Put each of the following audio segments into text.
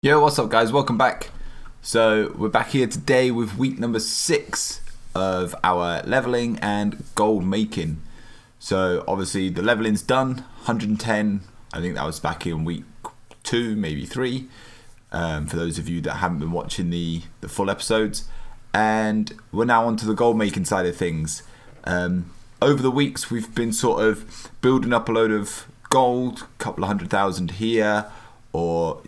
Yo, what's up guys? Welcome back. So we're back here today with week number 6 of our leveling and gold making. So obviously the leveling's done, 110. I think that was back in week 2, maybe 3. For those of you that haven't been watching the full episodes. And we're now onto the gold making side of things. Over the weeks we've been sort of building up a load of gold, a couple of 100,000 here, or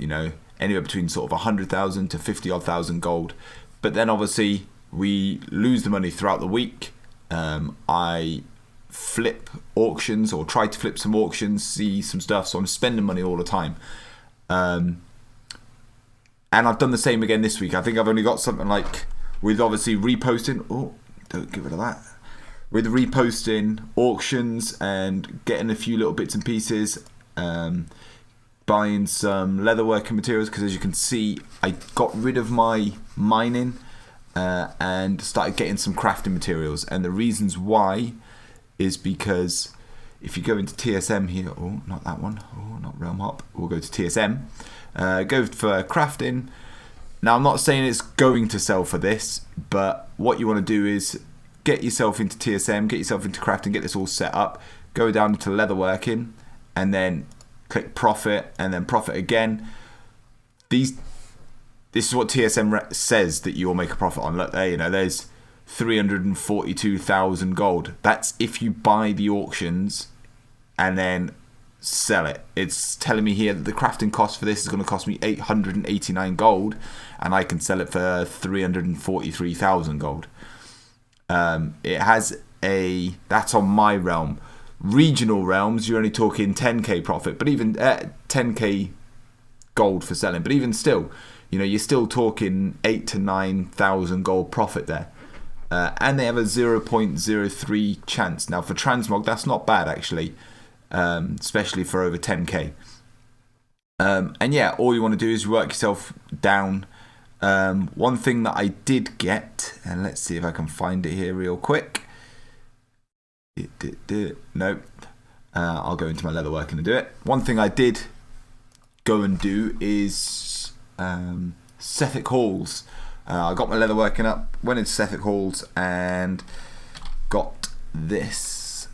anywhere between sort of 100,000 to 50 odd thousand gold. But then obviously we lose the money throughout the week. I flip auctions or try to flip some auctions, see some stuff, so I'm spending money all the time. And I've done the same again this week. I think I've only got something like, with obviously reposting, don't get rid of that. With reposting auctions and getting a few little bits and pieces, buying some leatherworking materials, because as you can see I got rid of my mining and started getting some crafting materials. And the reasons why is because if you go into TSM here, not that one, not Realm Hop, we'll go to TSM, go for crafting. Now I'm not saying it's going to sell for this, but what you want to do is get yourself into TSM, get yourself into crafting, get this all set up, go down to leatherworking, and then click profit, and then profit again. This is what TSM says that you will make a profit on. Look there, there's 342,000 gold. That's if you buy the auctions and then sell it. It's telling me here that the crafting cost for this is going to cost me 889 gold, and I can sell it for 343,000 gold. It has that's on my realm. Regional realms, you're only talking 10k profit, but even 10k gold for selling. But even still, you're still talking 8 to 9,000 gold profit there. And they have a 0.03 chance. Now for transmog, that's not bad actually, especially for over 10k. And yeah, all you want to do is work yourself down. One thing that I did get, and let's see if I can find it here real quick. Nope. I'll go into my leatherworking and do it. One thing I did go and do is Sethek Halls. I got my leatherworking up, went into Sethek Halls and got this.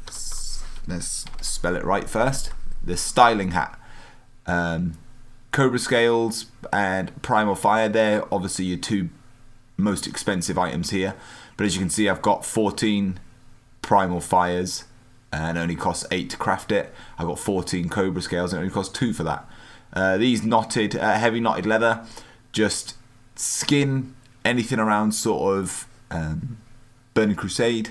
Let's spell it right first. The styling hat. Cobra scales and primal fire. They're obviously your two most expensive items here. But as you can see, I've got 14 primal fires and it only costs 8 to craft it. I've got 14 cobra scales and it only costs 2 for that. These knotted, heavy knotted leather, just skin anything around sort of Burning Crusade,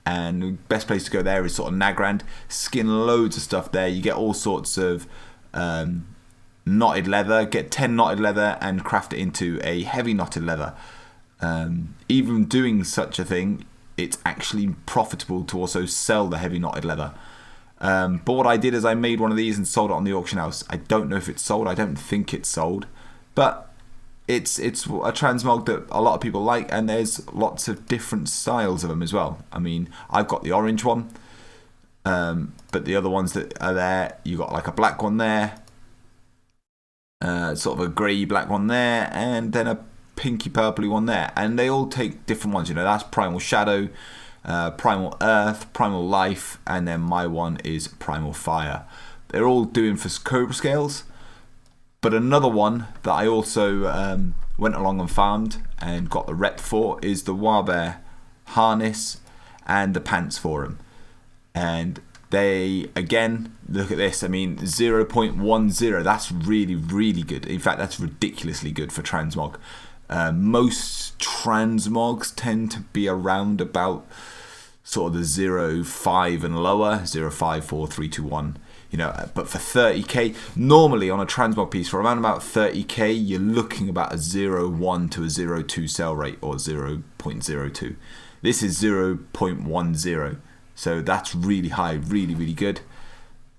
and the best place to go there is sort of Nagrand. Skin loads of stuff there. You get all sorts of knotted leather. Get 10 knotted leather and craft it into a heavy knotted leather. Even doing such a thing, it's actually profitable to also sell the heavy knotted leather. But what I did is I made one of these and sold it on the auction house. I don't know if it's sold. I don't think it's sold. But it's a transmog that a lot of people like, and there's lots of different styles of them as well. I mean, I've got the orange one. But the other ones that are there, you got like a black one there. Sort of a grey black one there. And then a pinky purpley one there, and they all take different ones. That's Primal Shadow, Primal Earth, Primal Life, and then my one is Primal Fire. They're all doing for cobra scales. But another one that I also went along and farmed and got the rep for is the Warbear harness and the pants for them. And they, again, look at this. I mean, 0.10, that's really, really good. In fact, that's ridiculously good for transmog. Most transmogs tend to be around about sort of the 0.5 and lower, 0.5, 4, 3, 2, 1. But for 30k, normally on a transmog piece for around about 30k, you're looking about a 0.1 to a 0.2 sell rate, or 0.02. This is 0.10, so that's really high, really, really good.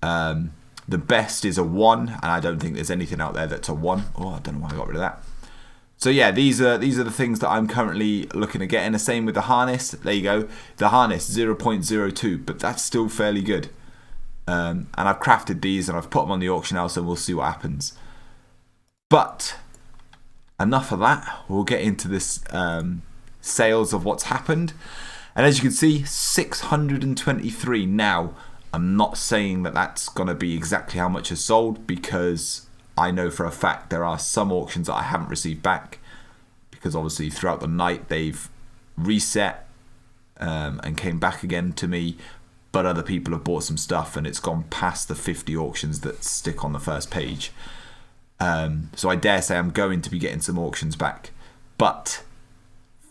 The best is a 1, and I don't think there's anything out there that's a 1. I don't know why I got rid of that. So yeah, these are the things that I'm currently looking to get. And the same with the harness. There you go. The harness, 0.02, but that's still fairly good. And I've crafted these and I've put them on the auction house, and we'll see what happens. But enough of that. We'll get into this sales of what's happened. And as you can see, 623. Now, I'm not saying that that's going to be exactly how much is sold, because I know for a fact there are some auctions that I haven't received back, because obviously throughout the night they've reset and came back again to me, but other people have bought some stuff and it's gone past the 50 auctions that stick on the first page. So I dare say I'm going to be getting some auctions back, but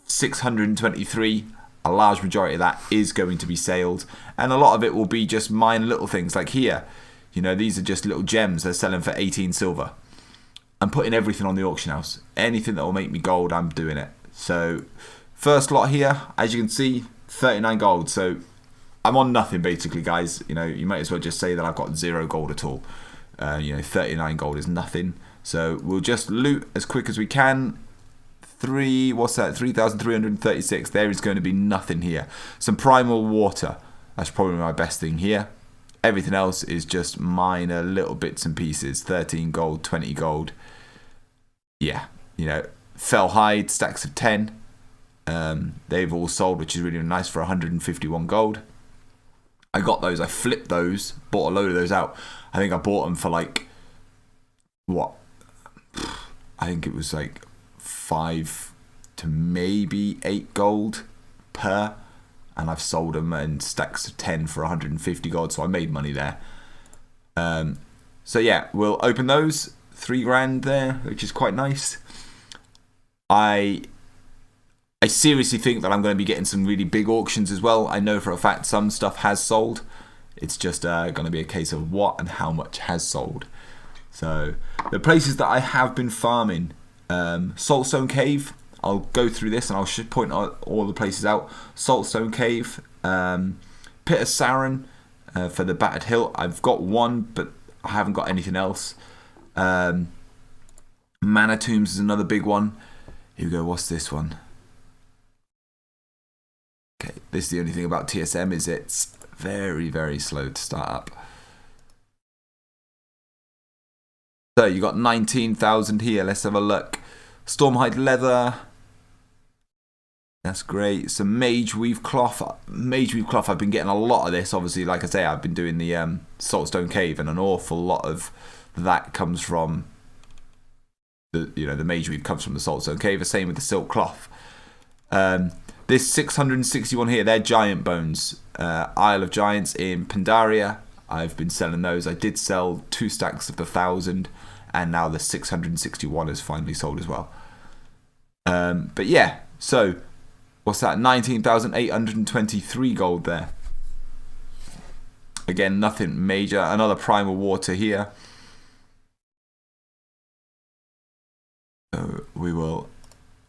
623, a large majority of that is going to be sailed, and a lot of it will be just minor little things like here. You know, these are just little gems. They're selling for 18 silver. I'm putting everything on the auction house. Anything that will make me gold, I'm doing it. So first lot here, as you can see, 39 gold. So I'm on nothing basically, guys. You know, you might as well just say that I've got 0 gold at all. You know, 39 gold is nothing. So we'll just loot as quick as we can. 3,336. There is going to be nothing here. Some primal water. That's probably my best thing here. Everything else is just minor little bits and pieces. 13 gold, 20 gold. Yeah, you know, fell hide, stacks of 10. They've all sold, which is really nice, for 151 gold. I got those. I flipped those. Bought a load of those out. I think I bought them for like, what? I think it was like 5 to maybe 8 gold per, and I've sold them in stacks of 10 for 150 gold, so I made money there. So yeah, we'll open those. 3 grand there, which is quite nice. I seriously think that I'm going to be getting some really big auctions as well. I know for a fact some stuff has sold. It's just going to be a case of what and how much has sold. So the places that I have been farming, Saltstone Cave. I'll go through this and I'll point out all the places out. Saltstone Cave, Pit of Sauron for the Battered Hilt. I've got one, but I haven't got anything else. Mana Tombs is another big one. Here we go. What's this one? Okay, this is the only thing about TSM, is it's very, very slow to start up. So you got 19,000 here. Let's have a look. Stormhide Leather. That's great. Some Mage Weave Cloth. Mage Weave Cloth, I've been getting a lot of this. Obviously, like I say, I've been doing the Saltstone Cave, and an awful lot of that comes from the, you know, the Mage Weave comes from the Saltstone Cave. The same with the Silk Cloth. This 661 here, they're giant bones. Isle of Giants in Pandaria. I've been selling those. I did sell 2 stacks of the 1,000, and now the 661 is finally sold as well. But yeah, so what's that? 19,823 gold there. Again, nothing major. Another primal water here. So we will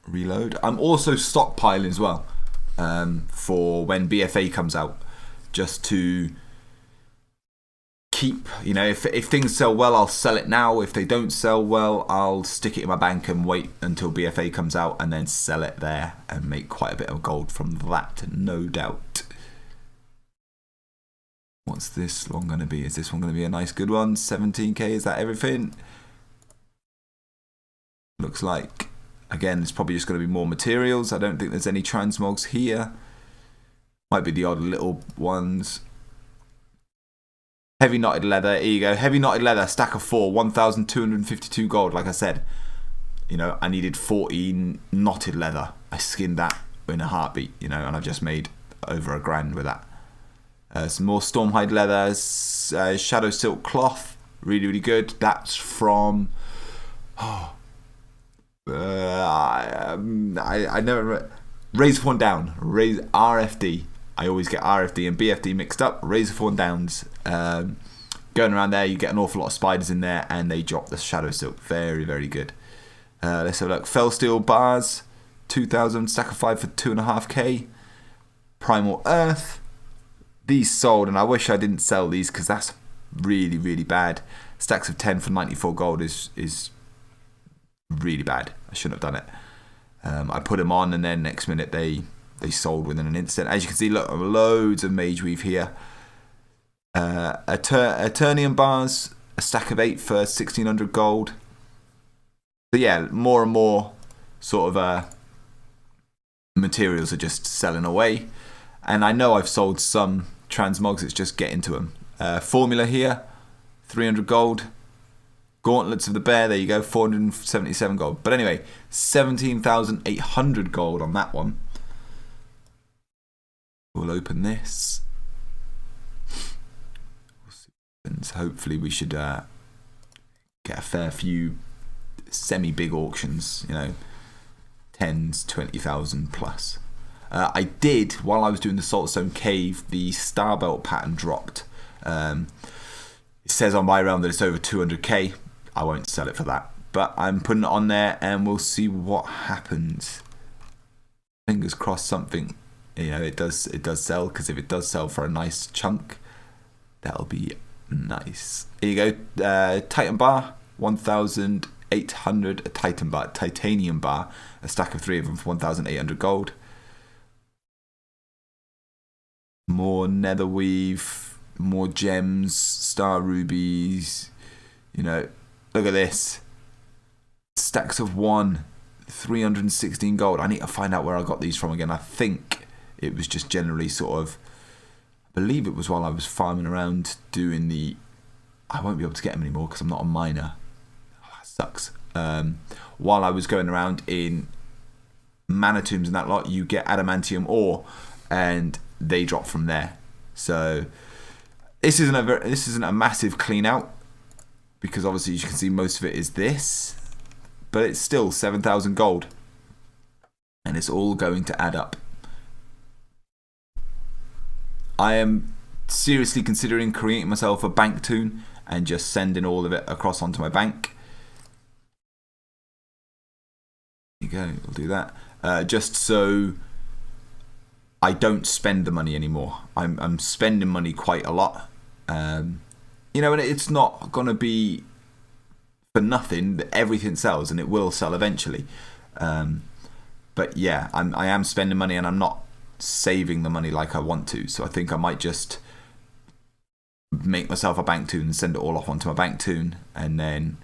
reload. I'm also stockpiling as well for when BFA comes out, just to keep, you know, if things sell well, I'll sell it now. If they don't sell well, I'll stick it in my bank and wait until BFA comes out and then sell it there and make quite a bit of gold from that, no doubt. What's this one going to be? Is this one going to be a nice good one? 17k, is that everything? Looks like. Again, it's probably just going to be more materials. I don't think there's any transmogs here. Might be the odd little ones. Heavy knotted leather. Here you go. Heavy knotted leather. Stack of 4. 1,252 gold. Like I said, you know, I needed 14 knotted leather. I skinned that in a heartbeat, you know, and I've just made over $1 grand with that. Some more Stormhide leather. Shadow Silk Cloth. Really, really good. That's from... I never... Razorthorn Down. RFD. I always get RFD and BFD mixed up. Razorthorn Downs. Going around there, you get an awful lot of spiders in there, and they drop the Shadow Silk. Very, very good. Let's have a look. Fellsteel Bars. 2,000. Stack of 5 for 2.5k. Primal Earth. These sold, and I wish I didn't sell these because that's really, really bad. Stacks of 10 for 94 gold is really bad. I shouldn't have done it. I put them on, and then next minute they sold within an instant. As you can see, look, loads of Mage Weave here. Eternium Bars, a stack of 8 for 1,600 gold. So yeah, more and more sort of materials are just selling away. And I know I've sold some transmogs, it's just getting to them. Formula here, 300 gold. Gauntlets of the Bear, there you go, 477 gold. But anyway, 17,800 gold on that one. We'll open this. Hopefully we should get a fair few semi-big auctions, you know, 10s, 20,000 plus. I did, while I was doing the Saltstone Cave, the Star Belt pattern dropped. It says on my realm that it's over 200k. I won't sell it for that, but I'm putting it on there and we'll see what happens. Fingers crossed something, you know, it does sell, because if it does sell for a nice chunk, that'll be nice. Here you go, Titan bar, 1,800, a titanium bar, a stack of 3 of them for 1,800 gold. More nether weave, more gems, star rubies, you know, look at this. Stacks of 1, 316 gold. I need to find out where I got these from again. I think it was just generally sort of, I believe it was while I was farming around doing the, I won't be able to get them anymore because I'm not a miner. Oh, that sucks. While I was going around in mana tombs and that lot, you get adamantium ore and they drop from there. So this isn't a massive clean out, because obviously as you can see most of it is this, but it's still 7,000 gold and it's all going to add up. I am seriously considering creating myself a bank toon and just sending all of it across onto my bank. There you go, we'll do that. Just so I don't spend the money anymore. I'm spending money quite a lot. You know, and it's not going to be for nothing. Everything sells, and it will sell eventually. But yeah, I am spending money, and I'm not saving the money like I want to. So I think I might just make myself a bank toon and send it all off onto my bank toon, and then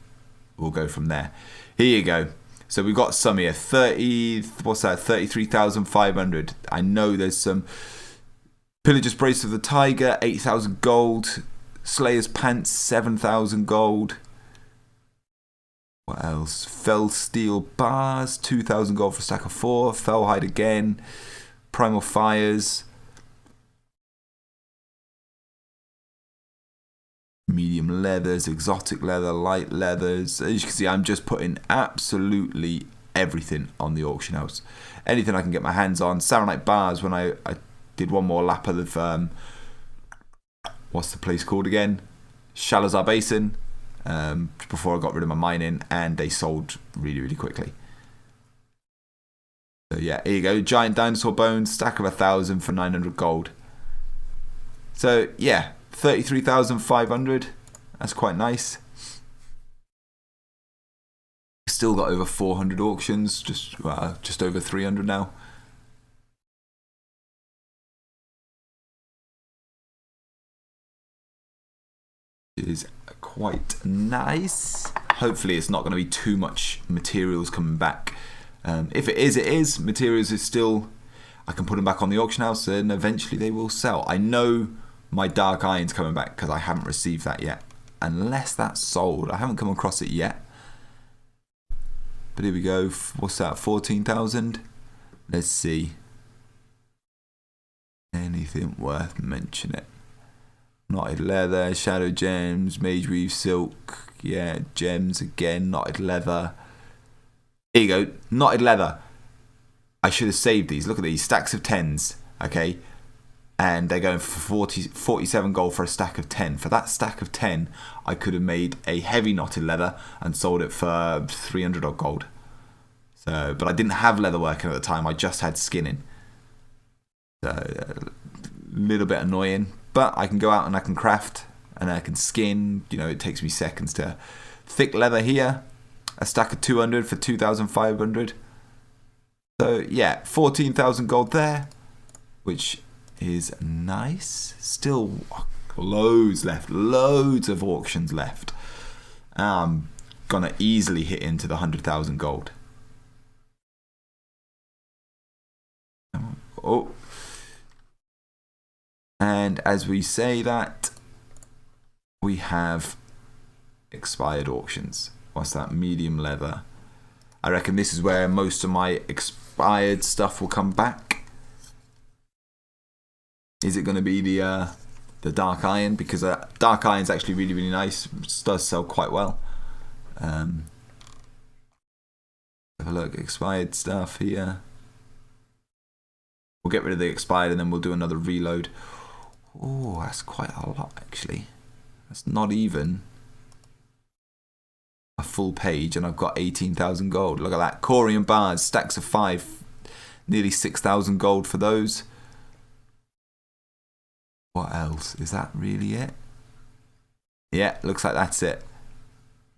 we'll go from there. Here you go. So we've got some here. 33,500. I know there's some Pillager's Brace of the Tiger, 8,000 gold. Slayer's Pants, 7,000 gold. What else? Fell Steel Bars, 2,000 gold for a stack of 4. Fellhide again. Primal Fires. Medium leathers, exotic leather, light leathers. As you can see, I'm just putting absolutely everything on the auction house. Anything I can get my hands on. Saronite Bars, when I did one more lap of the what's the place called again? Shalazar Basin, before I got rid of my mining, and they sold really, really quickly. So yeah, here you go. Giant Dinosaur Bones, stack of 1,000 for 900 gold. So yeah, 33,500. That's quite nice. Still got over 400 auctions, just over 300 now. Is quite nice. Hopefully it's not going to be too much materials coming back. If it is, it is. Materials is still, I can put them back on the auction house and eventually they will sell. I know my Dark Iron's coming back because I haven't received that yet. Unless that's sold. I haven't come across it yet. But here we go. What's that? 14,000? Let's see. Anything worth mentioning? Knotted leather, shadow gems, mage weave silk, yeah, gems again, knotted leather. Here you go, knotted leather. I should have saved these. Look at these, stacks of 10s, okay? And they're going for 47 gold for a stack of 10. For that stack of 10, I could have made a heavy knotted leather and sold it for 300 odd gold. So, but I didn't have leather working at the time, I just had skinning. So, a little bit annoying. But I can go out and I can craft and I can skin. You know, it takes me seconds to. Thick leather here. A stack of 200 for 2,500. So yeah, 14,000 gold there, which is nice. Still loads left. Loads of auctions left. gonna easily hit into the 100,000 gold. Oh, and as we say that, we have expired auctions. What's that? Medium leather. I reckon this is where most of my expired stuff will come back. Is it going to be the dark iron? Because dark iron is actually really, really nice. It does sell quite well. Have a look. Expired stuff here. We'll get rid of the expired and then we'll do another reload. Oh, that's quite a lot actually. That's not even a full page and I've got 18,000 gold. Look at that. Corian bars, stacks of 5. Nearly 6,000 gold for those. What else? Is that really it? Yeah, looks like that's it.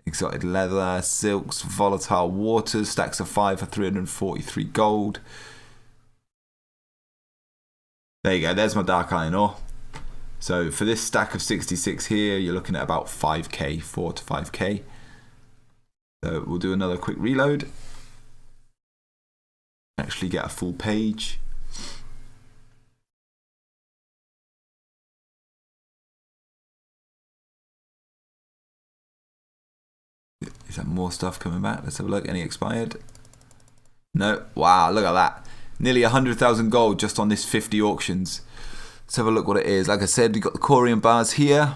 Exotic leather, silks, volatile waters, stacks of 5 for 343 gold. There you go, there's my dark iron ore. So for this stack of 66 here, you're looking at about 5k, 4 to 5k. So we'll do another quick reload. Actually get a full page. Is that more stuff coming back? Let's have a look. Any expired? No. Wow, look at that. Nearly 100,000 gold just on this 50 auctions. Let's have a look what it is. Like I said, we've got the Corian bars here.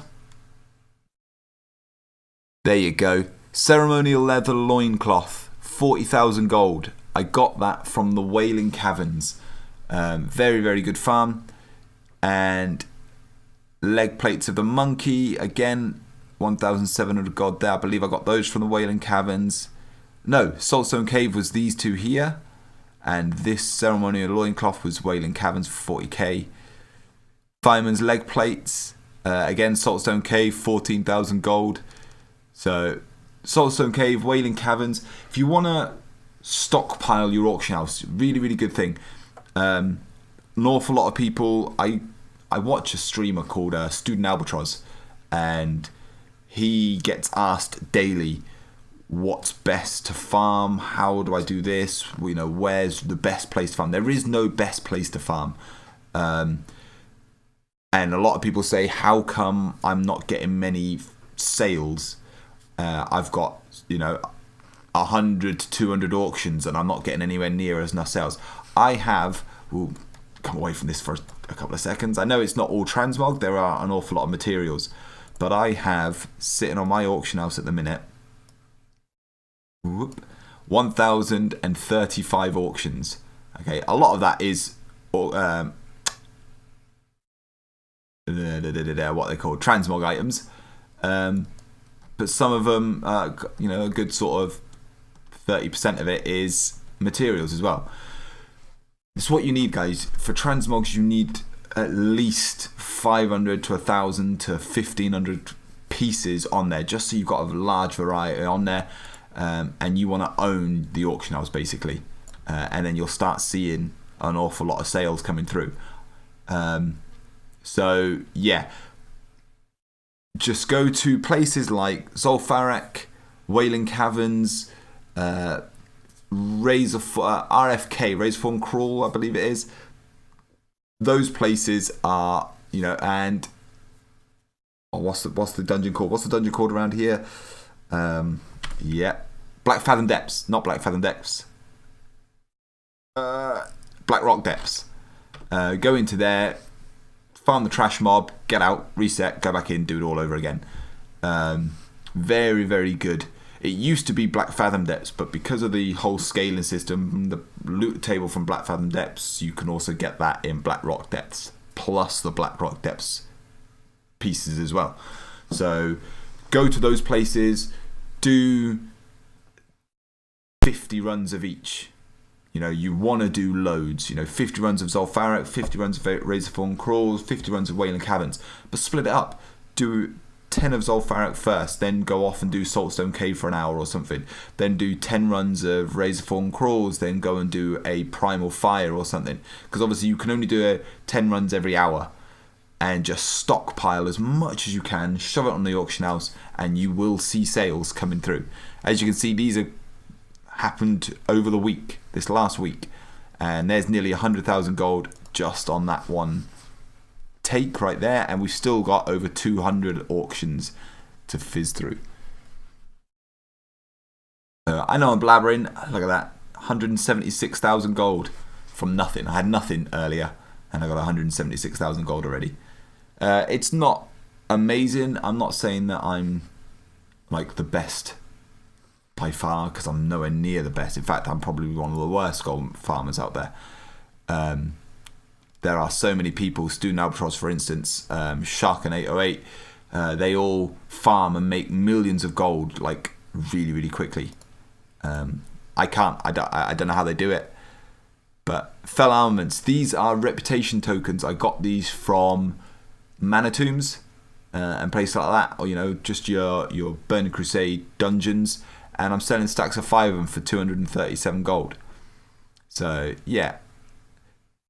There you go. Ceremonial leather loincloth. 40,000 gold. I got that from the Wailing Caverns. Very, very good farm. And leg plates of the monkey. Again, 1,700 gold there. I believe I got those from the Wailing Caverns. No, Saltstone Cave was these two here. And this ceremonial loincloth was Wailing Caverns for 40k. Fireman's leg plates. Again, Saltstone Cave, 14,000 gold. So, Saltstone Cave, Wailing Caverns. If you want to stockpile your auction house, really, really good thing. An awful lot of people. I watch a streamer called Student Albatross. And he gets asked daily, what's best to farm? How do I do this? You know, where's the best place to farm? There is no best place to farm. And a lot of people say, how come I'm not getting many sales? I've got, 100 to 200 auctions and I'm not getting anywhere near as enough sales. I have, we'll come away from this for a couple of seconds. I know it's not all transmog. There are an awful lot of materials. But I have, sitting on my auction house at the minute, 1,035 auctions. Okay, a lot of that is what they call transmog items, but some of them, a good sort of 30% of it is materials as well. It's what you need, guys. For transmogs, you need at least 500 to 1,000 to 1,500 pieces on there, just so you've got a large variety on there. And you want to own the auction house basically, and then you'll start seeing an awful lot of sales coming through. So yeah, just go to places like Zul'Farrak, Wailing Caverns, RFK, Razorthorn Crawl, I believe it is. Those places are, and what's the dungeon called? What's the dungeon called around here? Yeah, Black Fathom Depths, not Black Fathom Depths. Black Rock Depths. Go into there, farm the trash mob, get out, reset, go back in, do it all over again. Very, very good. It used to be Black Fathom Depths, but because of the whole scaling system, the loot table from Black Fathom Depths, you can also get that in Black Rock Depths, plus the Black Rock Depths pieces as well. So go to those places, do 50 runs of each. You want to do loads. 50 runs of Zul'Farrak, 50 runs of Razorthorn Crawls, 50 runs of Wailing Caverns. But split it up. Do 10 of Zul'Farrak first, then go off and do Saltstone Cave for an hour or something. Then do 10 runs of Razorthorn Crawls, then go and do a Primal Fire or something. Because obviously you can only do 10 runs every hour. and just stockpile as much as you can, shove it on the auction house, and you will see sales coming through. As you can see, these are happened over the week, this last week, and there's nearly 100,000 gold just on that one take right there, and we've still got over 200 auctions to fizz through. I know I'm blabbering. Look at that, 176,000 gold from nothing. I had nothing earlier, and I got 176,000 gold already. It's not amazing. I'm not saying that I'm like the best by far, because I'm nowhere near the best. In fact, I'm probably one of the worst gold farmers out there. There are so many people, Student Albatross for instance, Shark and 808, they all farm and make millions of gold like really, really quickly. I can't, I don't know how they do it. But Fell Armaments, these are reputation tokens. I got these from Manitombs and places like that, or just your Burning Crusade dungeons, and I'm selling stacks of 5 of them for 237 gold. So yeah,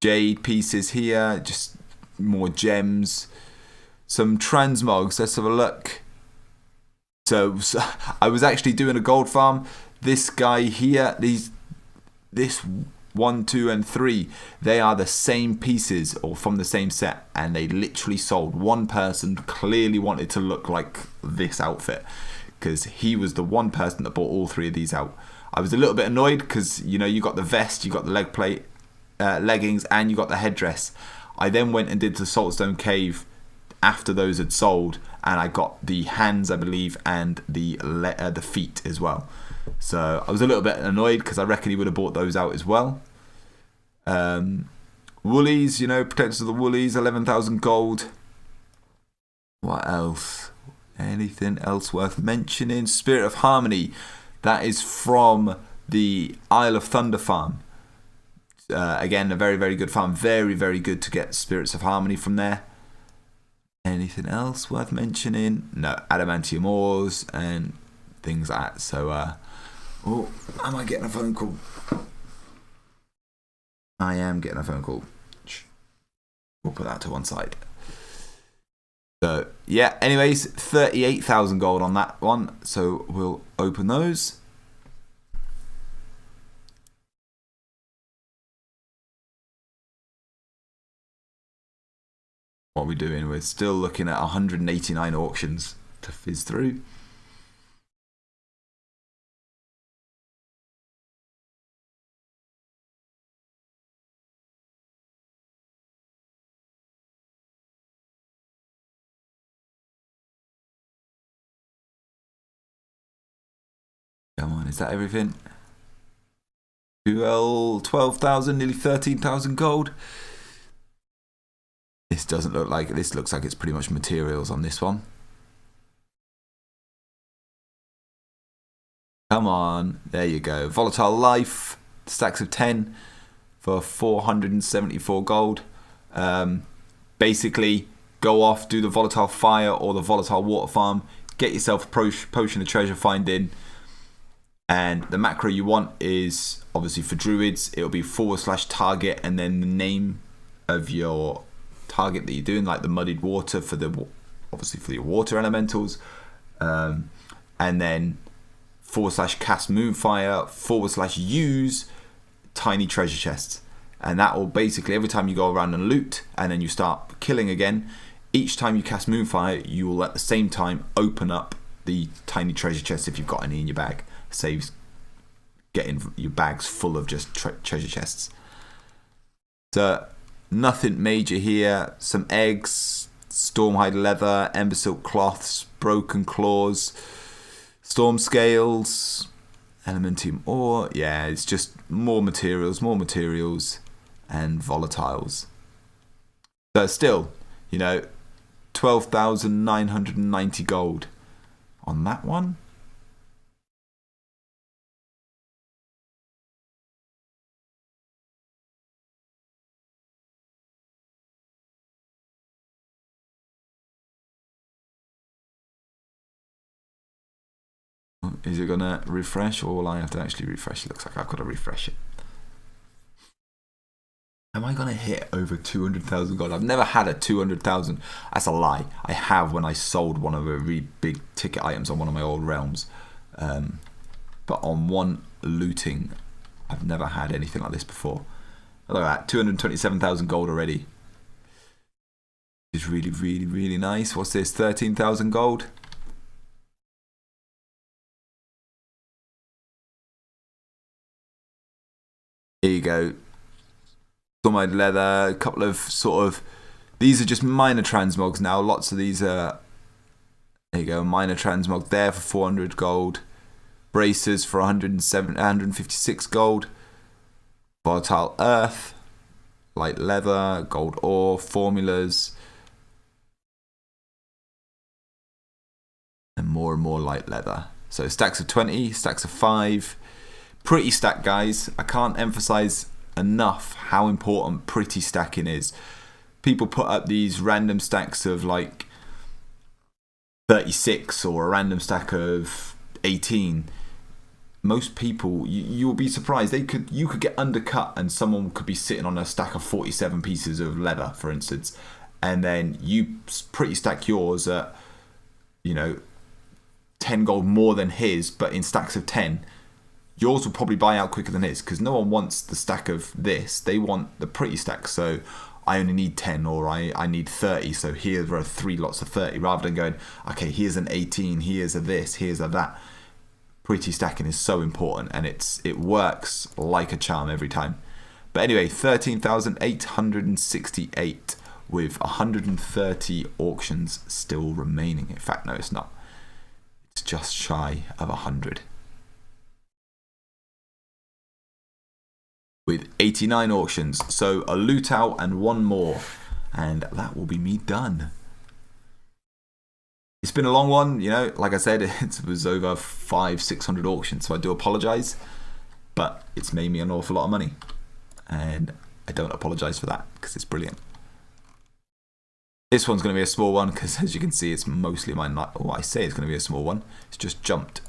jade pieces here, just more gems, some transmogs. Let's have a look. So I was actually doing a gold farm. This guy here, this 1, 2, and 3, they are the same pieces or from the same set, and they literally sold. One person clearly wanted to look like this outfit because he was the one person that bought all 3 of these out. I was a little bit annoyed because you got the vest, you got the leg plate, leggings, and you got the headdress. I then went and did the Saltstone Cave after those had sold, and I got the hands, I believe, and the feet as well. So I was a little bit annoyed because I reckon he would have bought those out as well. Woolies, Protectors of the Woolies, 11,000 gold. What else? Anything else worth mentioning? Spirit of Harmony. That is from the Isle of Thunder farm. Again, a very, very good farm. Very, very good to get Spirits of Harmony from there. Anything else worth mentioning? No, adamantium ores and things like that. So, oh, am I getting a phone call? I am getting a phone call. We'll put that to one side. So, yeah, anyways, 38,000 gold on that one. So, we'll open those. What are we doing? We're still looking at 189 auctions to fizz through. Come on, is that everything? 12,000, nearly 13,000 gold. This doesn't look like it. This looks like it's pretty much materials on this one. Come on, there you go. Volatile Life, stacks of 10 for 474 gold. Basically, go off, do the Volatile Fire or the Volatile Water farm, get yourself a potion of treasure finding, and the macro you want is obviously for druids. It'll be /target and then the name of your target that you're doing, like the muddied water for the obviously for your water elementals, and then /cast moonfire /use tiny treasure chests, and that will basically every time you go around and loot and then you start killing again, each time you cast moonfire you will at the same time open up the tiny treasure chests if you've got any in your bag. Saves getting your bags full of just treasure chests. So nothing major here. Some eggs, Stormhide leather, Ember silk cloths, broken claws, storm scales, adamantium ore. Yeah, it's just more materials, and volatiles. So still, 12,990 gold on that one. Is it gonna refresh, or will I have to actually refresh? It looks like I've got to refresh it. Am I going to hit over 200,000 gold? I've never had a 200,000. That's a lie. I have when I sold one of the really big ticket items on one of my old realms. But on one looting, I've never had anything like this before. Look at that, 227,000 gold already. It's really, really, really nice. What's this? 13,000 gold. Here you go. Stormide leather, a couple of sort of, these are just minor transmogs now. Lots of these are, there you go, minor transmog there for 400 gold. Bracers for 156 gold. Volatile earth, light leather, gold ore, formulas. And more light leather. So stacks of 20, stacks of 5. Pretty stack, guys. I can't emphasize enough how important pretty stacking is. People put up these random stacks of like 36 or a random stack of 18. Most people, you'll be surprised, you could get undercut and someone could be sitting on a stack of 47 pieces of leather, for instance, and then you pretty stack yours at, you know, 10 gold more than his, but in stacks of 10. Yours will probably buy out quicker than his, because no one wants the stack of this. They want the pretty stack. So I only need 10, or I need 30. So here are 3 lots of 30, rather than going, okay, here's an 18, here's a this, here's a that. Pretty stacking is so important, and it works like a charm every time. But anyway, 13,868 with 130 auctions still remaining. In fact, no, it's not. It's just shy of 100. With 89 auctions, so a loot out and one more, and that will be me done. It's been a long one, you know, like I said, it was over 500-600 auctions, so I do apologise, but it's made me an awful lot of money, and I don't apologise for that, because it's brilliant. This one's going to be a small one, because as you can see, it's mostly my, I say it's going to be a small one, it's just jumped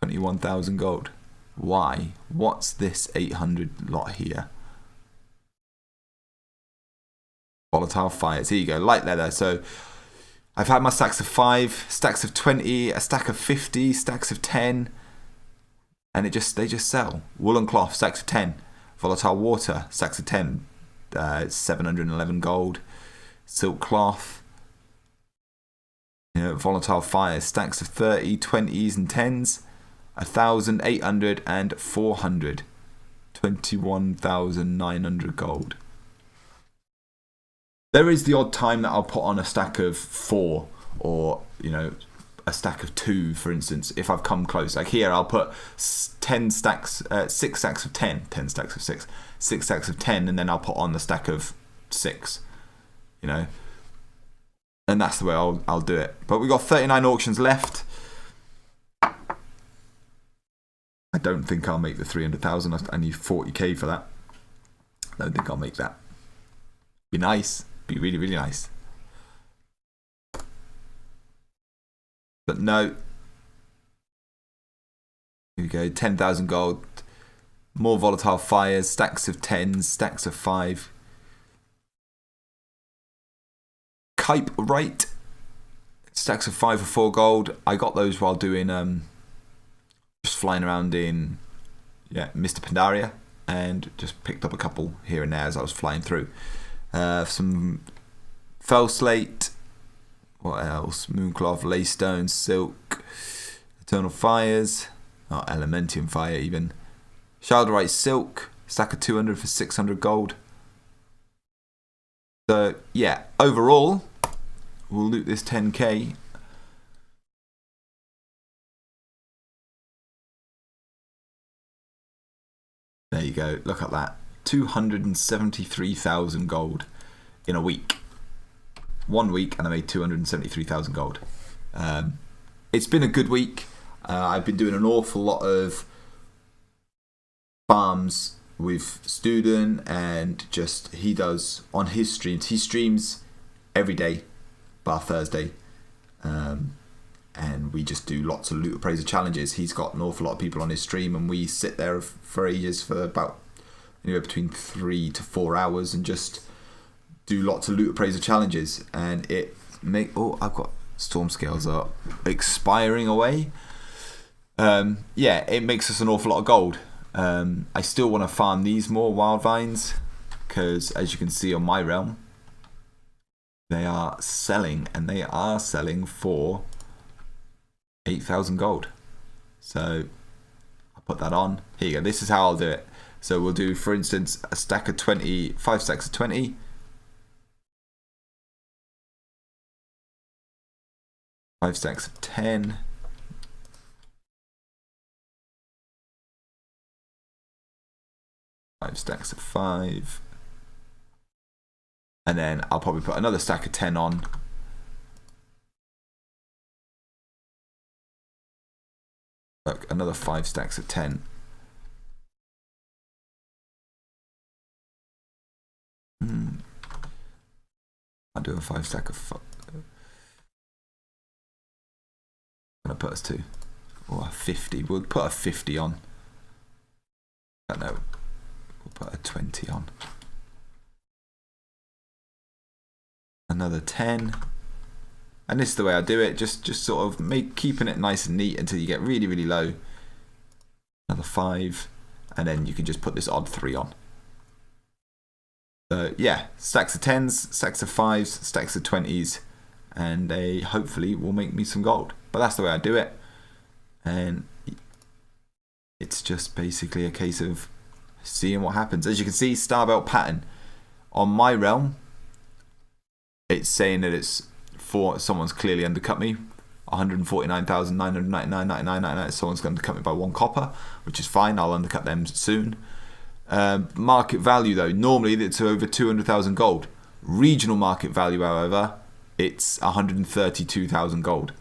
21,000 gold. Why? What's this 800 lot here? Volatile fires. Here you go. Light leather. So I've had my stacks of 5, stacks of 20, a stack of 50, stacks of 10, and they just sell. Woolen cloth, stacks of 10. Volatile water, stacks of 10. 711 gold. Silk cloth. You know, volatile fire, stacks of 30, 20s and 10s. 1,800 and 400. 21,900 gold. There is the odd time that I'll put on a stack of 4, or, you know, a stack of 2, for instance, if I've come close. Like here, I'll put 10 stacks, 6 stacks of 10, 10 stacks of 6, 6 stacks of 10, and then I'll put on the stack of 6, you know. And that's the way I'll do it. But we've got 39 auctions left. I don't think I'll make the 300,000. I need 40k for that. I don't think I'll make that. Be nice. Be really, really nice. But no. Here we go. 10,000 gold. More volatile fires. Stacks of 10s. Stacks of 5. Kype right. Stacks of 5 for 4 gold. I got those while doing just flying around in Mr. Pandaria, and just picked up a couple here and there as I was flying through. Some fell slate, what else? Mooncloth, laystone, silk, eternal fires, elementium fire even. Shardorite silk, stack of 200 for 600 gold. So yeah, overall, we'll loot this 10k. There you go, look at that. 273,000 gold in a week. 1 week and I made 273,000 gold. It's been a good week. I've been doing an awful lot of farms with Student, and just he does on his streams. He streams every day bar Thursday. And we just do lots of loot appraiser challenges. He's got an awful lot of people on his stream, and we sit there for ages, for about anywhere between 3 to 4 hours and just do lots of loot appraiser challenges. And it I've got storm scales are expiring away. Yeah, it makes us an awful lot of gold. I still want to farm these more wild vines because, as you can see on my realm, they are selling, and they are selling for 8,000 gold. So I'll put that on. Here you go. This is how I'll do it. So we'll do, for instance, a stack of 20, 5 stacks of 20. 5 stacks of 10. 5 stacks of 5. And then I'll probably put another stack of 10 on. Look, another 5 stacks of 10. I'll do a 5 stack of 5. I'm gonna put us to, or a 50. We'll put a 50 on. I don't know. We'll put a 20 on. Another 10. And this is the way I do it. Just sort of keeping it nice and neat until you get really, really low. Another 5. And then you can just put this odd 3 on. So yeah, stacks of 10s, stacks of 5s, stacks of 20s. And they hopefully will make me some gold. But that's the way I do it. And it's just basically a case of seeing what happens. As you can see, star belt pattern. On my realm, it's saying that it's for someone's clearly undercut me. 149,999.99. Someone's going to undercut me by 1 copper, which is fine. I'll undercut them soon. Market value though, normally it's over 200,000 gold. Regional market value, however, it's 132,000 gold.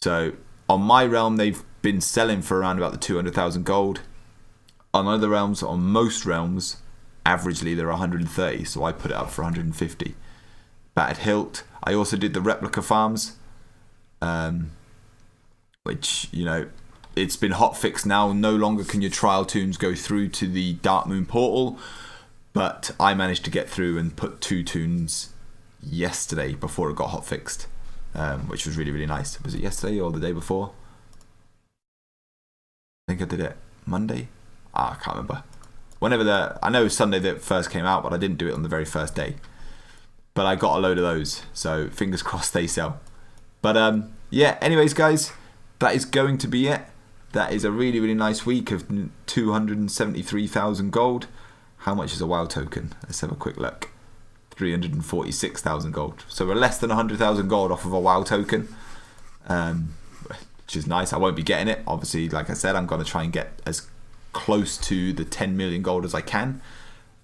So on my realm, they've been selling for around about the 200,000 gold. On other realms, on most realms, averagely they're 130. So I put it up for 150. Battered hilt. I also did the replica farms, which, you know, it's been hot fixed now. No longer can your trial tombs go through to the Dark Moon portal, but I managed to get through and put 2 tombs yesterday before it got hot fixed, which was really, really nice. Was it yesterday or the day before? I think I did it Monday. I can't remember. I know it was Sunday that it first came out, but I didn't do it on the very first day. But I got a load of those, so fingers crossed they sell. But yeah, anyways guys, that is going to be it. That is a really, really nice week of 273,000 gold. How much is a WoW token? Let's have a quick look. 346,000 gold. So we're less than 100,000 gold off of a WoW token, which is nice. I won't be getting it. Obviously, like I said, I'm going to try and get as close to the 10 million gold as I can.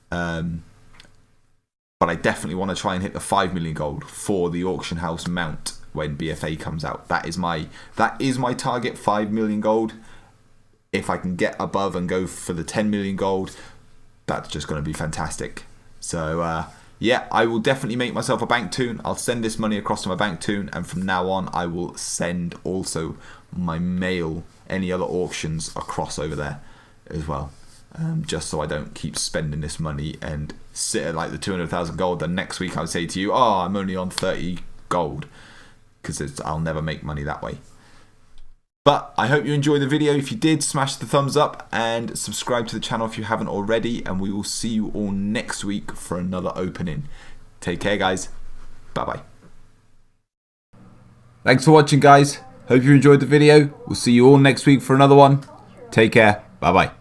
But I definitely want to try and hit the 5 million gold for the auction house mount when BFA comes out. That is my target, 5 million gold. If I can get above and go for the 10 million gold, that's just going to be fantastic. So yeah, I will definitely make myself a bank toon. I'll send this money across to my bank toon, and from now on I will send also my mail, any other auctions across over there as well. Just so I don't keep spending this money and sit at like the 200,000 gold. Then next week I'll say to you, oh, I'm only on 30 gold, because I'll never make money that way. But I hope you enjoyed the video. If you did, smash the thumbs up and subscribe to the channel if you haven't already. And we will see you all next week for another opening. Take care, guys. Bye-bye. Thanks for watching, guys. Hope you enjoyed the video. We'll see you all next week for another one. Take care. Bye-bye.